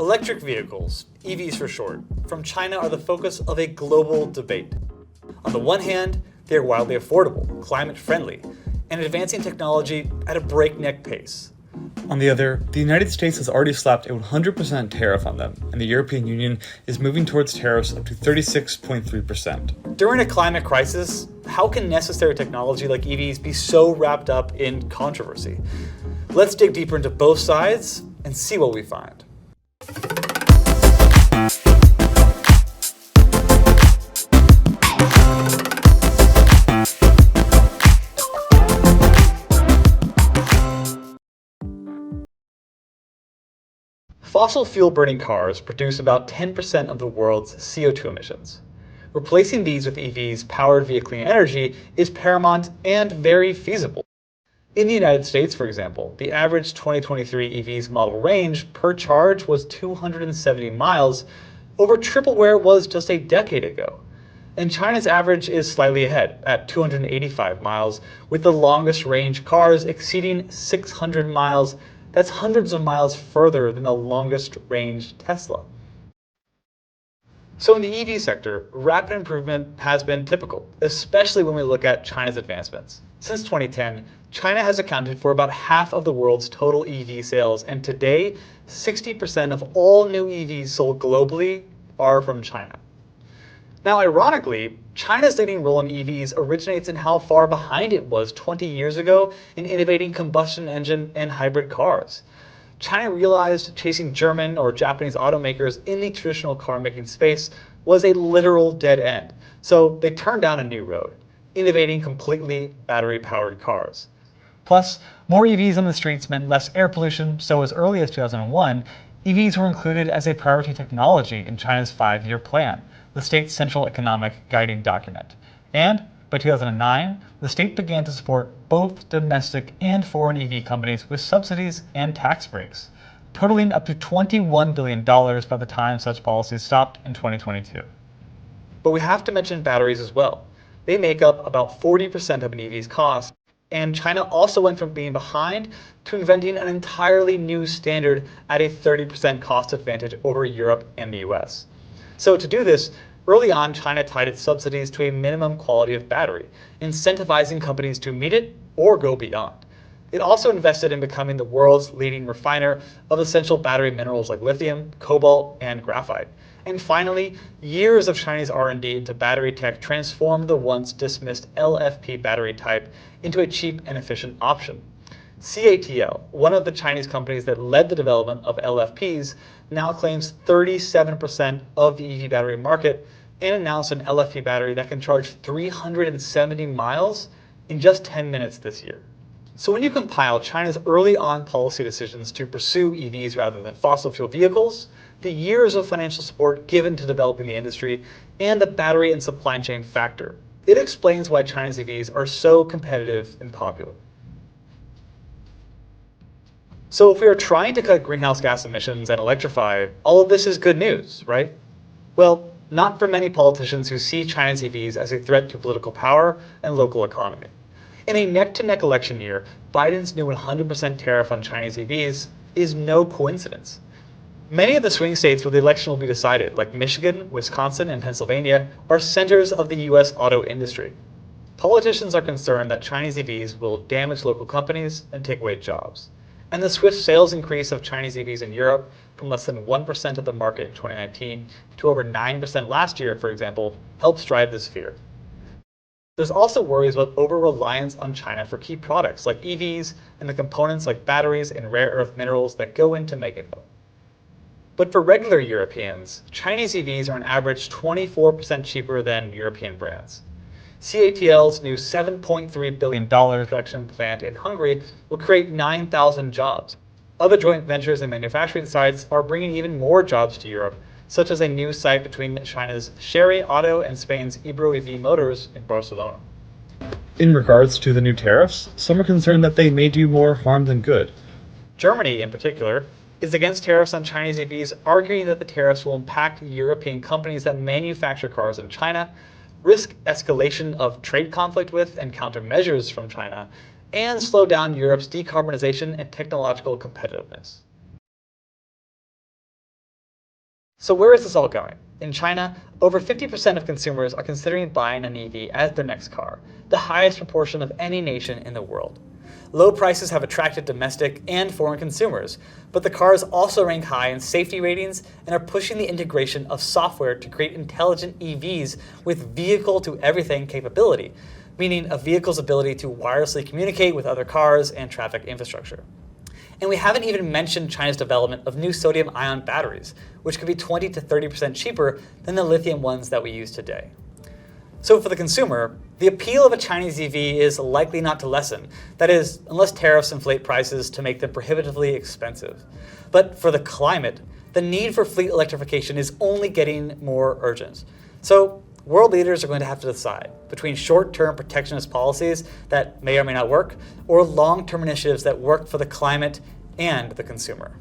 Electric vehicles, EVs for short, from China are the focus of a global debate. On the one hand, they are wildly affordable, climate-friendly, and advancing technology at a breakneck pace. On the other, the United States has already slapped a 100% tariff on them, and the European Union is moving towards tariffs up to 36.3%. During a climate crisis, how can necessary technology like EVs be so wrapped up in controversy? Let's dig deeper into both sides and see what we find. Fossil fuel burning cars produce about 10% of the world's CO2 emissions. Replacing these with EVs powered via clean energy is paramount and very feasible. In the United States, for example, the average 2023 EV's model range per charge was 270 miles, over triple where it was just a decade ago. And China's average is slightly ahead, at 285 miles, with the longest range cars exceeding 600 miles. That's hundreds of miles further than the longest range Tesla. So in the EV sector, rapid improvement has been typical, especially when we look at China's advancements. Since 2010, China has accounted for about half of the world's total EV sales, and today, 60% of all new EVs sold globally are from China. Now, ironically, China's leading role in EVs originates in how far behind it was 20 years ago in innovating combustion engine and hybrid cars. China realized chasing German or Japanese automakers in the traditional car making space was a literal dead end. So they turned down a new road, innovating completely battery-powered cars. Plus, more EVs on the streets meant less air pollution, so as early as 2001, EVs were included as a priority technology in China's 5-year plan, the state's central economic guiding document. And by 2009, the state began to support both domestic and foreign EV companies with subsidies and tax breaks, totaling up to $21 billion by the time such policies stopped in 2022. But we have to mention batteries as well. They make up about 40% of an EV's cost, and China also went from being behind to inventing an entirely new standard at a 30% cost advantage over Europe and the US. So to do this, early on, China tied its subsidies to a minimum quality of battery, incentivizing companies to meet it or go beyond. It also invested in becoming the world's leading refiner of essential battery minerals like lithium, cobalt, and graphite. And finally, years of Chinese R&D into battery tech transformed the once dismissed LFP battery type into a cheap and efficient option. CATL, one of the Chinese companies that led the development of LFPs, now claims 37% of the EV battery market and announced an LFP battery that can charge 370 miles in just 10 minutes this year. So when you compile China's early on policy decisions to pursue EVs rather than fossil fuel vehicles, the years of financial support given to developing the industry, and the battery and supply chain factor, it explains why China's EVs are so competitive and popular. So if we are trying to cut greenhouse gas emissions and electrify, all of this is good news, right? Well, not for many politicians who see China's EVs as a threat to political power and local economy. In a neck-to-neck election year, Biden's new 100% tariff on Chinese EVs is no coincidence. Many of the swing states where the election will be decided, like Michigan, Wisconsin, and Pennsylvania, are centers of the US auto industry. Politicians are concerned that Chinese EVs will damage local companies and take away jobs. And the swift sales increase of Chinese EVs in Europe from less than 1% of the market in 2019 to over 9% last year, for example, helps drive this fear. There's also worries about over-reliance on China for key products like EVs and the components like batteries and rare earth minerals that go into making them. But for regular Europeans, Chinese EVs are on average 24% cheaper than European brands. CATL's new $7.3 billion production plant in Hungary will create 9,000 jobs. Other joint ventures and manufacturing sites are bringing even more jobs to Europe, such as a new site between China's Chery Auto and Spain's Ebro EV Motors in Barcelona. In regards to the new tariffs, some are concerned that they may do more harm than good. Germany, in particular, is against tariffs on Chinese EVs, arguing that the tariffs will impact European companies that manufacture cars in China, risk escalation of trade conflict with and countermeasures from China, and slow down Europe's decarbonization and technological competitiveness. So where is this all going? In China, over 50% of consumers are considering buying an EV as their next car, the highest proportion of any nation in the world. Low prices have attracted domestic and foreign consumers, but the cars also rank high in safety ratings and are pushing the integration of software to create intelligent EVs with vehicle-to-everything capability, meaning a vehicle's ability to wirelessly communicate with other cars and traffic infrastructure. And we haven't even mentioned China's development of new sodium-ion batteries, which could be 20 to 30% cheaper than the lithium ones that we use today. So for the consumer, the appeal of a Chinese EV is likely not to lessen. That is, unless tariffs inflate prices to make them prohibitively expensive. But for the climate, the need for fleet electrification is only getting more urgent. So world leaders are going to have to decide between short-term protectionist policies that may or may not work, or long-term initiatives that work for the climate and the consumer.